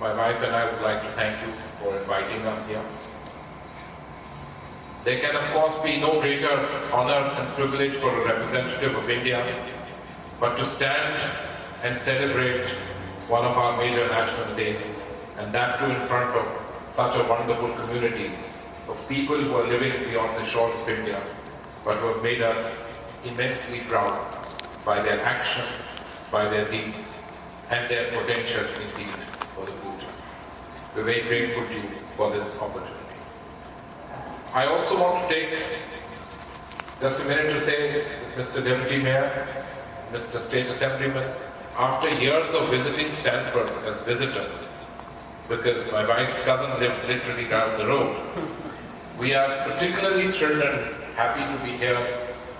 my wife and I would like to thank you for inviting us here. There can, of course, be no greater honor and privilege for a representative of India, but to stand and celebrate one of our major national days, and that too in front of such a wonderful community of people who are living beyond the shores of India, but who have made us immensely proud by their actions, by their deeds, and their potential indeed for the future. We're very grateful to you for this opportunity. I also want to take just a minute to say, Mr. Deputy Mayor, Mr. State Assemblyman, after years of visiting Stamford as visitors, because my wife's cousin lived literally down the road, we are particularly thrilled and happy to be here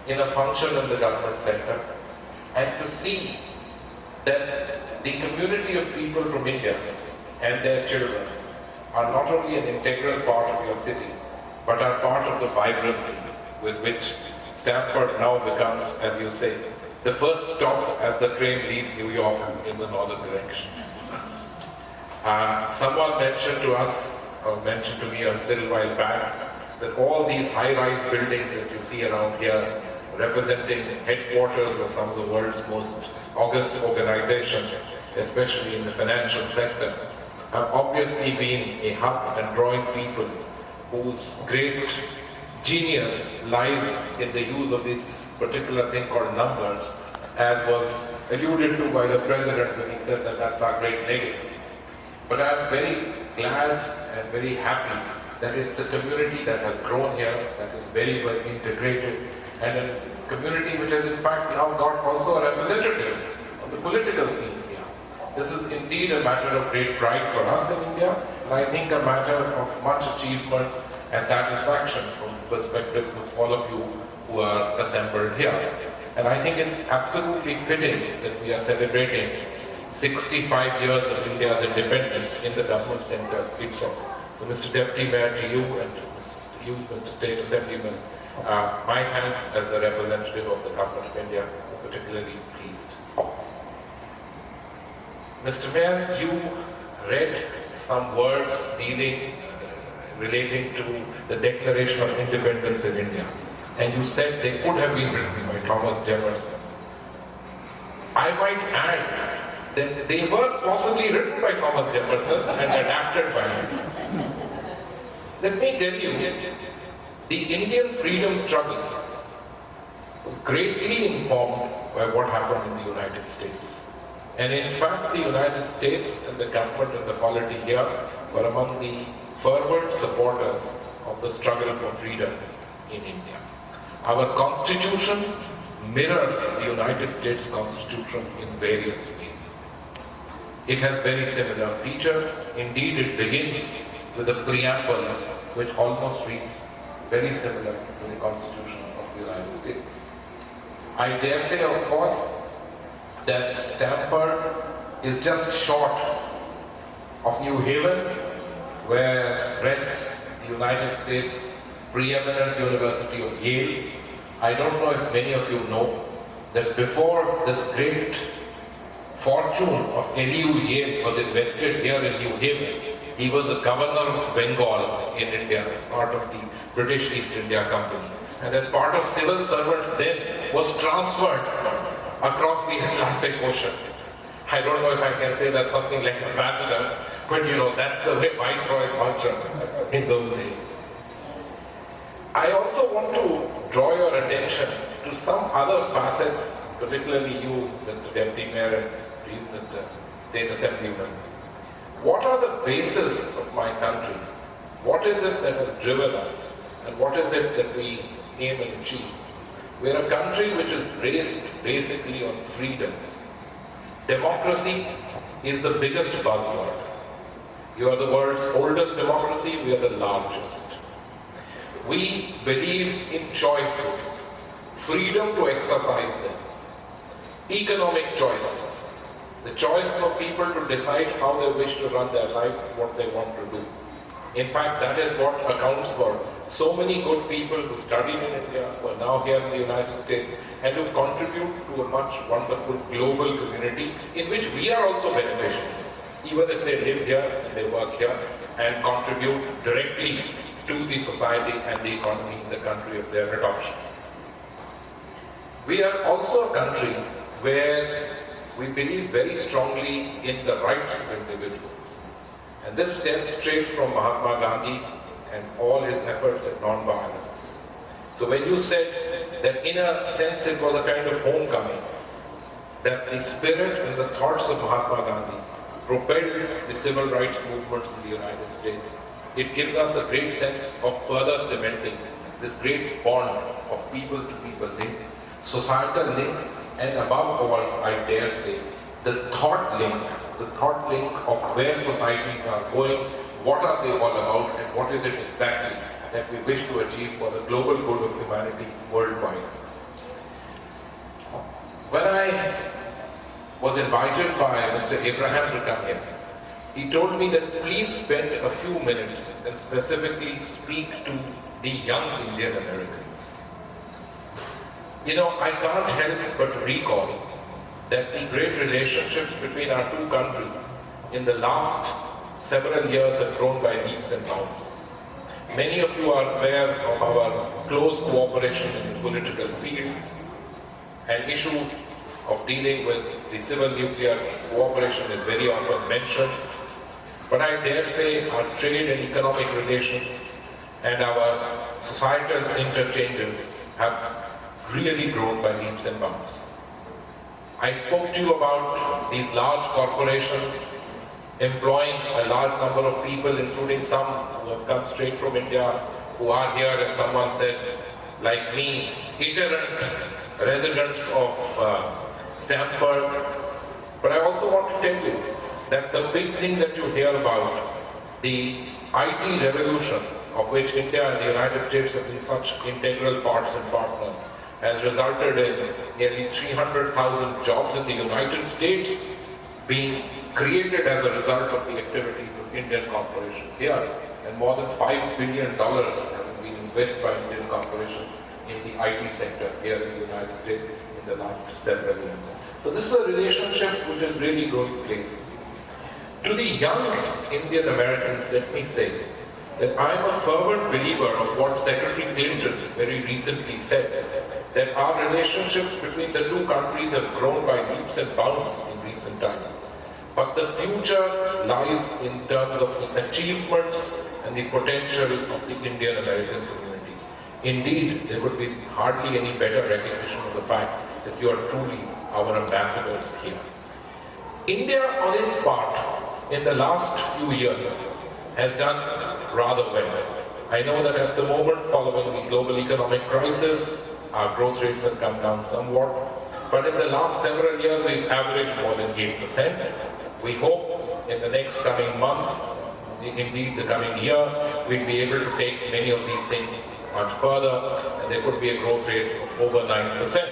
in a function in the government center and to see that the community of people from India and their children are not only an integral part of your city, but are part of the vibrancy with which Stamford now becomes, as you say, the first stop as the train leaves New York in the northern direction. Someone mentioned to us, or mentioned to me a little while back, that all these high-rise buildings that you see around here, representing headquarters of some of the world's most august organizations, especially in the financial sector, have obviously been a hub and drawing people whose great genius lies in the use of this particular thing called numbers, as was alluded to by the President when he said that that's our great legacy. But I'm very glad and very happy that it's a community that has grown here, that is very well integrated, and a community which has in fact now got also a representative of the political scene here. This is indeed a matter of great pride for us in India, and I think a matter of much achievement and satisfaction from the perspective of all of you who are assembled here. And I think it's absolutely fitting that we are celebrating 65 years of India's independence in the government center itself. So Mr. Deputy Mayor, to you and to you, Mr. State Assemblyman, my thanks as the representative of the Government of India, particularly pleased. Mr. Mayor, you read some words relating to the Declaration of Independence in India, and you said they could have been written by Thomas Jefferson. I might add that they were possibly written by Thomas Jefferson and adapted by him. Let me tell you, the Indian freedom struggle was greatly informed by what happened in the United States. And in fact, the United States and the government and the polity here were among the fervent supporters of the struggle for freedom in India. Our Constitution mirrors the United States Constitution in various ways. It has very similar features. Indeed, it begins with a preamble which almost reads very similar to the Constitution of the United States. I dare say, of course, that Stamford is just short of New Haven, where rests the United States preeminent University of Yale. I don't know if many of you know that before this great fortune of LU Yale was invested here in New Haven, he was the governor of Bengal in India as part of the British East India Company. And as part of civil servants then was transferred across the Atlantic Ocean. I don't know if I can say that something like ambassadors, but you know, that's the way Viceroy functioned in those days. I also want to draw your attention to some other facets, particularly you, Mr. Deputy Mayor, and you, Mr. State Assemblyman. What are the bases of my country? What is it that has driven us? And what is it that we aim and achieve? We're a country which is based basically on freedoms. Democracy is the biggest buzzword. You are the world's oldest democracy, we are the largest. We believe in choices, freedom to exercise them, economic choices, the choice for people to decide how they wish to run their life, what they want to do. In fact, that is what accounts for so many good people who studied in India, who are now here in the United States, and who contribute to a much wonderful global community in which we are also beneficiaries. even if they live here and they work here, and contribute directly to the society and the economy in the country of their adoption. We are also a country where we believe very strongly in the rights of individuals. And this stems straight from Mahatma Gandhi and all his efforts at non-violence. So when you said that in a sense it was a kind of homecoming, that the spirit and the thoughts of Mahatma Gandhi propelled the civil rights movements in the United States, it gives us a great sense of further cementing this great bond of people to people link, societal links, and above all, I dare say, the thought link of where societies are going, what are they all about, and what is it exactly that we wish to achieve for the global good of humanity worldwide. When I was invited by Mr. Abraham to come here, he told me that please spend a few minutes and specifically speak to the young Indian Americans. You know, I can't help but recall that the great relationships between our two countries in the last several years have grown by leaps and bounds. Many of you are aware of our close cooperation in the political field. An issue of dealing with the civil nuclear cooperation is very often mentioned. But I dare say our trade and economic relations and our societal interchanges have really grown by leaps and bounds. I spoke to you about these large corporations employing a large number of people, including some who have come straight from India, who are here, as someone said, like me, itinerant residents of Stamford. But I also want to tell you that the big thing that you hear about, the IT revolution, of which India and the United States have been such integral parts and partners, has resulted in nearly 300,000 jobs in the United States being created as a result of the activities of Indian corporations here, and more than $5 billion have been invested by Indian corporations in the IT sector here in the United States in the last several years. So this is a relationship which is really growing places. To the young Indian Americans, let me say that I am a fervent believer of what Secretary Clinton very recently said, that our relationships between the two countries have grown by leaps and bounds in recent times. But the future lies in terms of the achievements and the potential of the Indian American community. Indeed, there could be hardly any better recognition of the fact that you are truly our ambassadors here. India, on its part, in the last few years, has done rather well. I know that at the moment, following the global economic crisis, our growth rates have come down somewhat, but in the last several years, we've averaged more than 8%. We hope in the next coming months, indeed the coming year, we'll be able to take many of these things much further, and there could be a growth rate of over 9%.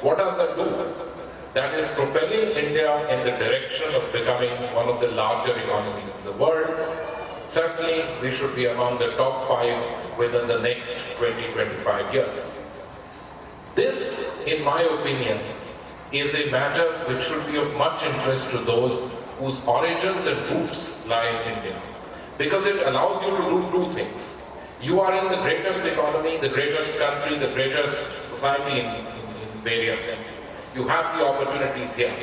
What does that do? That is propelling India in the direction of becoming one of the larger economies in the world. Certainly, we should be among the top 5 within the next 20-25 years. This, in my opinion, is a matter which should be of much interest to those whose origins and roots lie in India. Because it allows you to do two things. You are in the greatest economy, the greatest country, the greatest society in various senses. You have the opportunities here.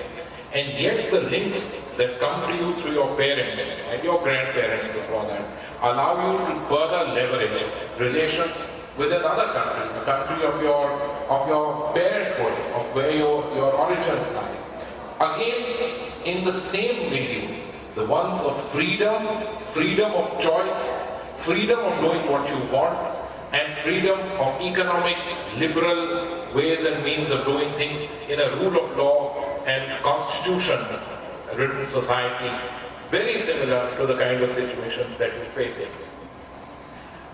And yet the links that come to you through your parents and your grandparents before that allow you to further leverage relations with another country, a country of your parenthood, of where your origins lie. Again, in the same milieu, the ones of freedom, freedom of choice, freedom of doing what you want, and freedom of economic, liberal ways and means of doing things in a rule of law and constitution-ridden society, very similar to the kind of situation that we face here.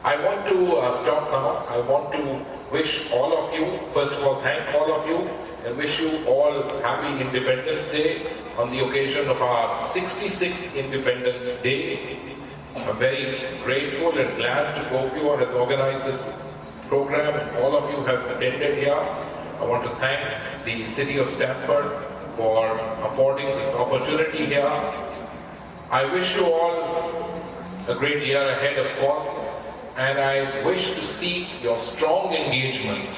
I want to stop now. I want to wish all of you, first of all, thank all of you, and wish you all happy Independence Day on the occasion of our 66th Independence Day. I'm very grateful and glad that GOPIO has organized this program, and all of you have attended here. I want to thank the city of Stamford for affording this opportunity here. I wish you all a great year ahead, of course, and I wish to see your strong engagement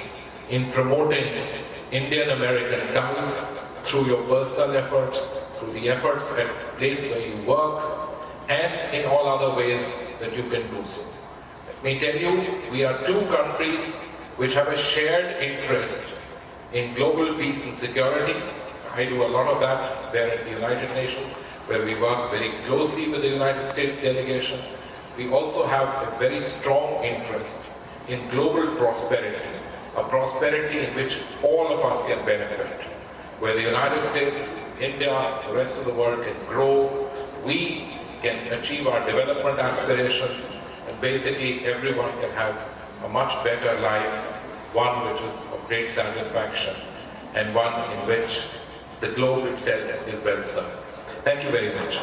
in promoting Indian-American ties through your personal efforts, through the efforts at the place where you work, and in all other ways that you can do so. Let me tell you, we are two countries which have a shared interest in global peace and security. I do a lot of that there at the United Nations, where we work very closely with the United States delegation. We also have a very strong interest in global prosperity, a prosperity in which all of us can benefit, where the United States, India, the rest of the world can grow, we can achieve our development aspirations, and basically everyone can have a much better life, one which is of great satisfaction, and one in which the globe itself is well served. Thank you very much.